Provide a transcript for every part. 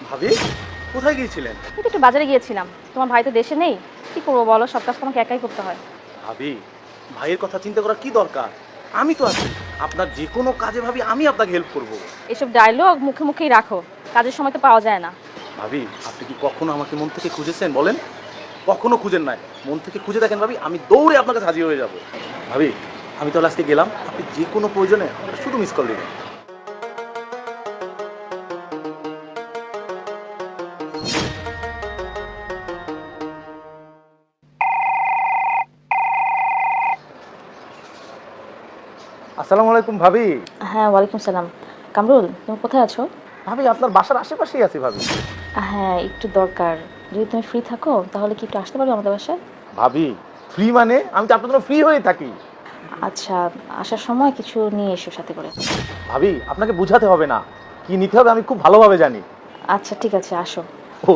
ভাবি, কোথায় গিয়েছিলেন? এই তো একটু বাজারে গিয়েছিলাম। তোমার ভাই তো দেশে নেই, কি করবো বলো, সব কাজ তো আমাকে একাই করতে হয়। ভাবি, ভাইয়ের কথা চিন্তা করার কি দরকার? আমি তো আছি। আপনার যে কোনো কাজে ভাবি আমি আপনাকে হেল্প করব। এসব ডায়লগ মুখে মুখেই রাখো, কাজের সময় তো পাওয়া যায় না। ভাবি, আপনি কি কখনো আমাকে মন থেকে খুঁজেছেন বলেন? কখনো খুঁজেন নাই। মন থেকে খুঁজে দেখেন ভাবি, আমি দৌড়ে আপনার কাছে হাজির হয়ে যাব। ভাবি, আমি তাহলে আজকে গেলাম। আপনি যে কোনো প্রয়োজনে আমাকে শুধু মিস কল দিবেন। আসসালামু আলাইকুম ভাবি। হ্যাঁ, ওয়ালাইকুম সালাম। কামরুল, তুমি কোথায় আছো? ভাবি, আপনার বাসার আশেপাশেই আছি ভাবি। হ্যাঁ, একটু দরকার। যদি তুমি ফ্রি থাকো তাহলে কি একটু আসতে পারবে আমাদের বাসায়? ভাবি, ফ্রি মানে আমি তো আপনার জন্য ফ্রি হয়ে থাকি। আচ্ছা, আসার সময় কিছু নিয়ে এসো সাথে করে। ভাবি, আপনাকে বুঝাতে হবে না, কি নিতে হবে আমি খুব ভালোভাবে জানি। আচ্ছা ঠিক আছে, আসো। ও,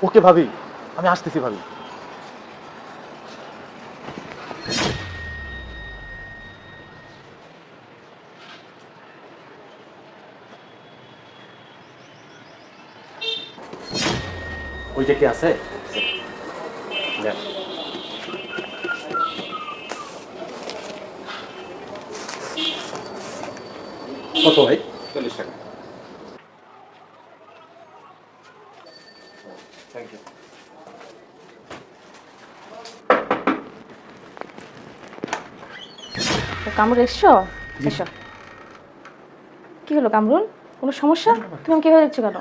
ওকে ভাবি, আমি আসতেছি ভাবি। ওইটা কি আছে? দেখ। কত ভাই? 40 টাকা। Thank you. তো কামরুল এসছো? এসো। কি হলো কামরুল, কোনো সমস্যা? তুমি আমাকে এভাবে দেখছো কেন?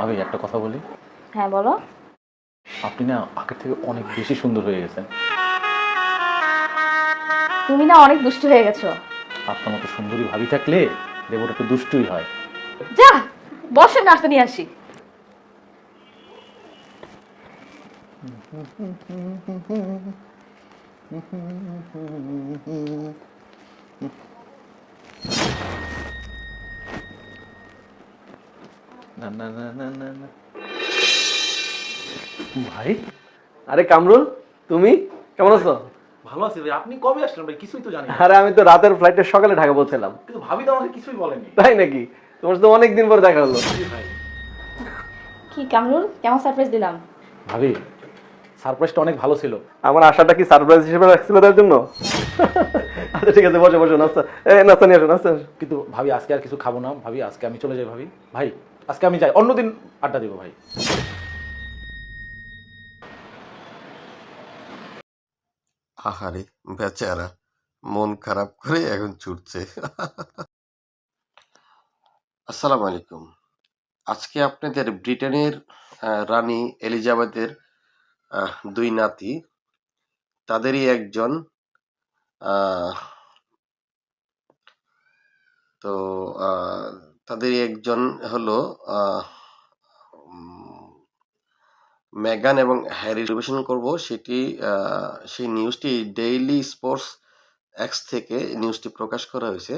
ভাবি, একটা কথা বলি। হ্যাঁ বলো। আপনি না আগের থেকে অনেক বেশি সুন্দর হয়ে গেছেন। তুমি না অনেক দুষ্টু হয়ে গেছো। আপনার মতো সুন্দরী ভাবি থাকলে দেবর একটু দুষ্টুই হয়। যা, বসে নাস্তা নিয়ে আসি। না না না না না না। ভাই, আরে কামরুল, তুমি কেমন আছো? ভালো আছি ভাই। আপনি কবে আসলেন ভাই? কিছুই তো জানি না। আরে আমি তো রাতের ফ্লাইটে সকালে ঢাকা পৌঁছালাম। কিন্তু ভাবি তো আমাকে কিছুই বলেনি। তাই নাকি? তোমার সাথে অনেকদিন পর দেখা হলো। জি ভাই। কি কামরুল, কেমন সারপ্রাইজ দিলাম? ভাবি, সারপ্রাইজটা অনেক ভালো ছিল। আমার আশাটা কি সারপ্রাইজ হিসেবে রাখছিল তার জন্য? আচ্ছা ঠিক আছে, বসো বসো, নাস্তা নাস্তা নিয়ে আসো, নাস্তা আসো। কিন্তু ভাবি, আজকে আর কিছু খাবো না ভাবি। আজকে আমি চলে যাই ভাবি। ভাই, আজকে আমি যাই, অন্যদিন আড্ডা দিব ভাই। আহারে, বেচারা মন খারাপ করে এখন ছুটছে। আসসালামু আলাইকুম। আজকে আপনাদের ব্রিটেনের রানী এলিজাবেথের দুই নাতি, তাদেরই একজন আহ, তো আহ, তাদেরই একজন হলো আহ, উম, মেগান এবং হ্যারি পরিবেশন করব সেটি। সেই নিউজটি ডেইলি স্পোর্টস এক্স থেকে নিউজটি প্রকাশ করা হয়েছে।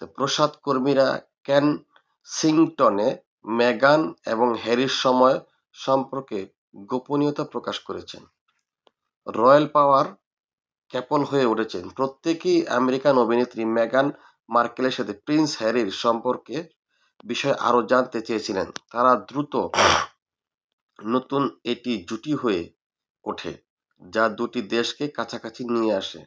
তো প্রসাদ কর্মীরা কেনসিংটনে মেগান এবং হ্যারির সময় সম্পর্কে গোপনীয়তা প্রকাশ করেছেন। রয়্যাল পাওয়ার ক্যাপল হয়ে উঠেছেন। প্রত্যেকেই আমেরিকান অভিনেত্রী মেগান মার্কেলের সাথে প্রিন্স হ্যারির সম্পর্কে বিষয়ে আরও জানতে চেয়েছিলেন। তারা দ্রুত নতুন এটি জুটি হয়ে ওঠে, যা দুটি দেশকে কাছাকাছি নিয়ে আসে।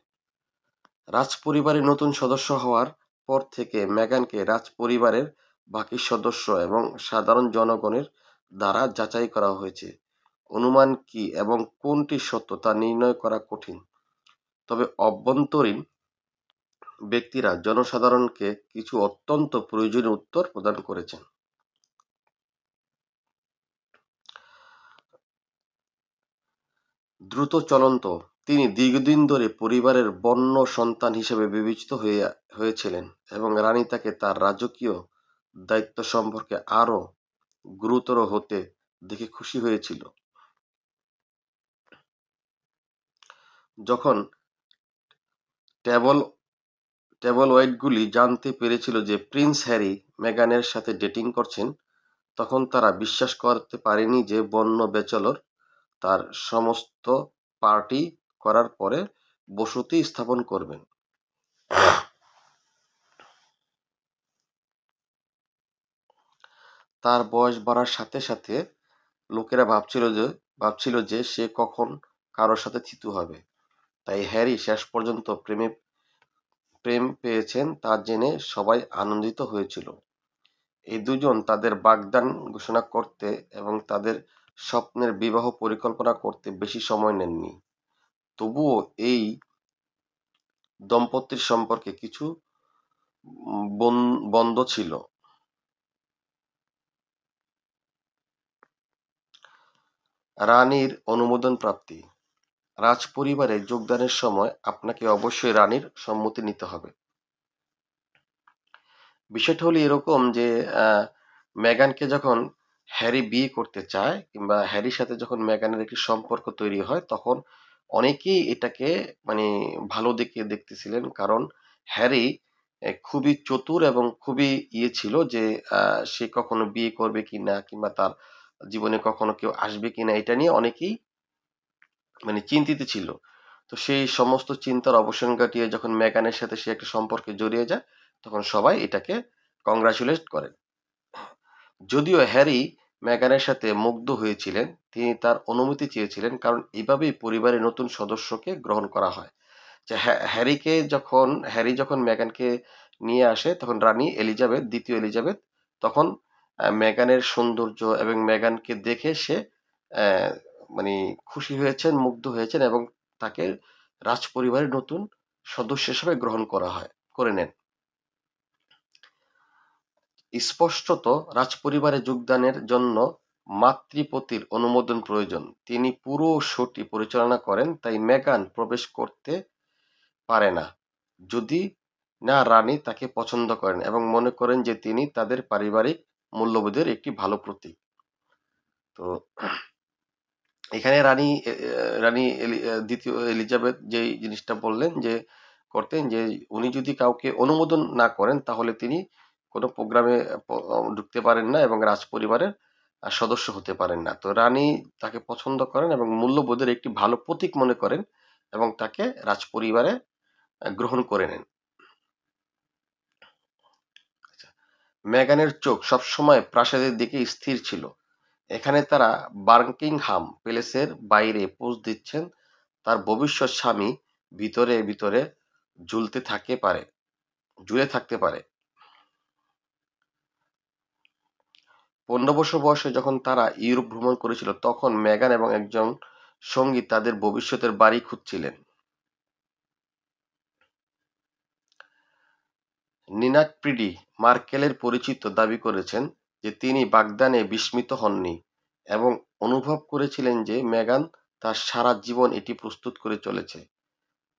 রাজপরিবারের নতুন সদস্য হওয়ার পর থেকে মেগানকে রাজপরিবারের বাকি সদস্য এবং সাধারণ জনগণের দ্বারা যাচাই করা হয়েছে। অনুমান কি এবং কোনটি সত্য তা নির্ণয় করা কঠিন, তবে অভ্যন্তরীণ ব্যক্তিরা জনসাধারণকে কিছু অত্যন্ত প্রয়োজনীয় উত্তর প্রদান করেছেন। দ্রুত চলন্ত, তিনি দীর্ঘদিন ধরে পরিবারের বন্য সন্তান হিসেবে বিবেচিত হয়েছিলেন এবং রানী তাকে তার রাজকীয় দায়িত্ব সম্পর্কে আরও গুরুতর হতে দেখে খুশি হয়েছিল। যখন ট্যাবলয়েডগুলি জানতে পেরেছিল যে প্রিন্স হ্যারি মেগানের সাথে ডেটিং করছেন, তখন তারা বিশ্বাস করতে পারেনি যে বন্য ব্যাচেলর তার সমস্ত পার্টি করার পরে বসতি স্থাপন করবেন। তার বয়স বাড়ার সাথে সাথে লোকেরা ভাবছিল যে সে কখন কারোর সাথে থিতু হবে। তাই হ্যারি শেষ পর্যন্ত প্রেম পেয়েছেন তা জেনে সবাই আনন্দিত হয়েছিল। এই দুজন তাদের বাগদান ঘোষণা করতে এবং তাদের স্বপ্নের বিবাহ পরিকল্পনা করতে বেশি সময় নেননি। তবুও এই দম্পতির সম্পর্কে কিছু বন্ধ ছিল। রানীর অনুমোদন প্রাপ্তি। রাজপরিবারে যোগদানের সময় আপনাকে অবশ্যই রানীর সম্মতি নিতে হবে। বিষয়টা হলো এরকম যে মেগানকে যখন হ্যারি বিয়ে করতে চায় কিংবা হ্যারির সাথে যখন মেগানের একটি সম্পর্ক তৈরি হয়, তখন অনেকেই এটাকে মানে ভালো দিকে দেখতেছিলেন। কারণ হ্যারি খুবই চতুর এবং খুবই ছিল যে সে কখনো বিয়ে করবে কিনা কিংবা তার জীবনে কখনো কেউ আসবে কিনা এটা নিয়ে অনেকেই মানে চিন্তিত ছিল। তো সেই সমস্ত চিন্তার অবসান ঘটিয়ে যখন মেগানের সাথে সে একটা সম্পর্কে জড়িয়ে যায়, তখন সবাই এটাকে কংগ্রাচুলেট করেন। যদিও হ্যারি মেগানের সাথে মুগ্ধ হয়েছিলেন, তিনি তার অনুমতি চেয়েছিলেন, কারণ এভাবেই পরিবারের নতুন সদস্যকে গ্রহণ করা হয়। যে হ্যারি যখন মেগানকে নিয়ে আসে, তখন রানী এলিজাবেথ, দ্বিতীয় এলিজাবেথ, তখন মেগানের সৌন্দর্য এবং মেগানকে দেখে সে আহ, মানে খুশি হয়েছেন, মুগ্ধ হয়েছেন এবং তাকে রাজপরিবারের নতুন সদস্য হিসেবে গ্রহণ করে নেন। স্পষ্টত রাজপরিবারে যোগদানের জন্য মাতৃপতির অনুমোদন প্রয়োজন। তিনি পুরো শোটি পরিচালনা করেন, তাই মেগান প্রবেশ করতে পারে না যদি না রানী তাকে পছন্দ করেন এবং মনে করেন যে তিনি তাদের পারিবারিক মূল্যবোধের একটি ভালো প্রতীক। তো এখানে দ্বিতীয় এলিজাবেথ যে জিনিসটা বললেন যে করতেন যে উনি যদি কাউকে অনুমোদন না করেন তাহলে তিনি কোনো প্রোগ্রামে ঢুকতে পারেন না এবং রাজপরিবারের সদস্য হতে পারেন না। তো রানী তাকে পছন্দ করেন এবং মূল্যবোধের একটি ভালো প্রতীক মনে করেন এবং তাকে রাজপরিবারে গ্রহণ করে নেন। মেগানের চোখ সবসময় প্রাসাদের দিকে স্থির ছিল। এখানে তারা বাকিংহাম প্যালেসের বাইরে পোজ দিচ্ছেন, তার ভবিষ্যৎ স্বামী ভিতরে ভিতরে ঝুলে থাকতে পারে। 15 বছর বয়সে যখন তারা ইউরোপ ভ্রমণ করেছিল, তখন মেগান এবং একজন সঙ্গী তাদের ভবিষ্যতের বাড়ি খুঁজছিলেন। নিনাট প্রিডি মার্কেলের পরিচিত দাবি করেছেন যে তিনি বাগদানে বিস্মিত হননি এবং অনুভব করেছিলেন যে মেগান তার সারা জীবন এটি প্রস্তুত করে চলেছে।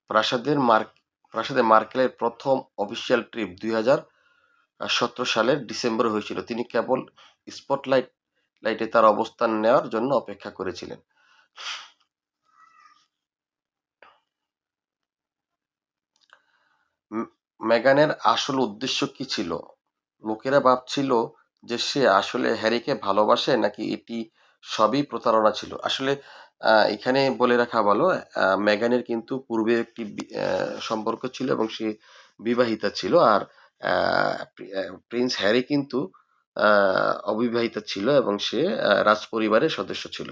প্রাসাদে মার্কেলের প্রথম অফিসিয়াল ট্রিপ 2017 সালের ডিসেম্বরে হয়েছিল। তিনি কেবল স্পটলাইটে তার অবস্থান নেওয়ার জন্য অপেক্ষা করেছিলেন। মেগানের আসল উদ্দেশ্য কি ছিল? লোকেরা ভাবছিল যে সে আসলে হ্যারিকে ভালোবাসে নাকি এটি সবই প্রতারণা ছিল। আসলে এখানে বলে রাখা ভালো, মেগানের কিন্তু পূর্বে একটি সম্পর্ক ছিল এবং সে বিবাহিতা ছিল। আর প্রিন্স হ্যারি কিন্তু অবিবাহিতা ছিল এবং সে রাজপরিবারের সদস্য ছিল।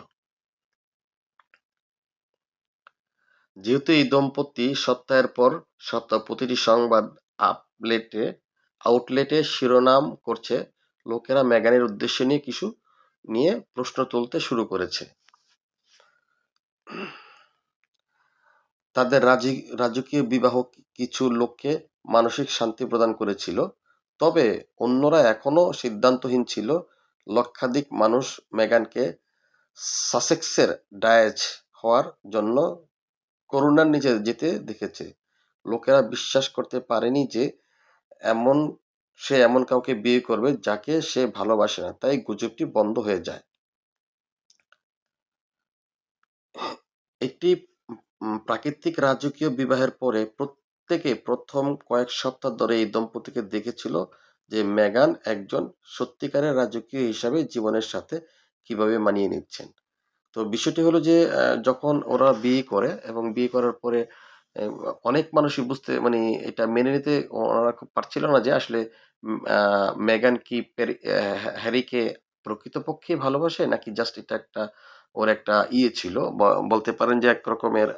যেহেতু এই দম্পতি সপ্তাহের পর সপ্তাহ প্রতিটি সংবাদ আউটলেটে শিরোনাম করছে, লোকেরা মেগানের উদ্দেশ্য নিয়ে প্রশ্ন তুলতে শুরু করেছে। তাদের রাজকীয় বিবাহ কিছু লোককে মানসিক শান্তি প্রদান করেছিল, তবে অন্যরা এখনো সিদ্ধান্তহীন ছিল। লক্ষাধিক মানুষ মেগানকে সাসেক্সের ডায়েজ হওয়ার জন্য করুণার নিচে যেতে দেখেছে। লোকেরা বিশ্বাস করতে পারেনি যে সে এমন কাউকে বিয়ে করবে যাকে সে ভালোবাসে না, তাই গুজবটি বন্ধ হয়ে যায়। একটি প্রাকৃতিক রাজকীয় বিবাহের পরে প্রত্যেকে প্রথম কয়েক সপ্তাহ ধরে এই দম্পতিকে দেখেছিল যে মেগান একজন সত্যিকারের রাজকীয় হিসাবে জীবনের সাথে কিভাবে মানিয়ে নিচ্ছেন। তো বিষয়টি হলো যে যখন ওরা বিয়ে করে এবং বিয়ে করার পরে অনেক মানুষই মানে এটা মেনে নিতে ওনারা খুব পারছিল না যে আসলে মেগান কি হ্যারিকে প্রকৃতপক্ষেই ভালোবাসে নাকি জাস্ট এটা একটা ওর একটা ছিল, বলতে পারেন যে এক রকমের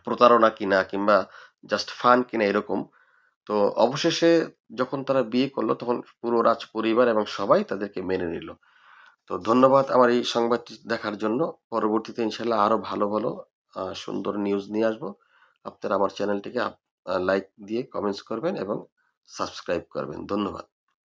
প্রতারণা কিনা কিংবা জাস্ট ফান কিনা এরকম। তো অবশেষে যখন তারা বিয়ে করলো তখন পুরো রাজ পরিবার এবং সবাই তাদেরকে মেনে নিল। তো ধন্যবাদ আমার এই সংবাদটি দেখার জন্য। পরবর্তীতে ইনশাল্লাহ আরো ভালো ভালো সুন্দর নিউজ নিয়ে আসবো। আপনারা আমার চ্যানেলটিকে লাইক দিয়ে কমেন্টস করবেন এবং সাবস্ক্রাইব করবেন। ধন্যবাদ।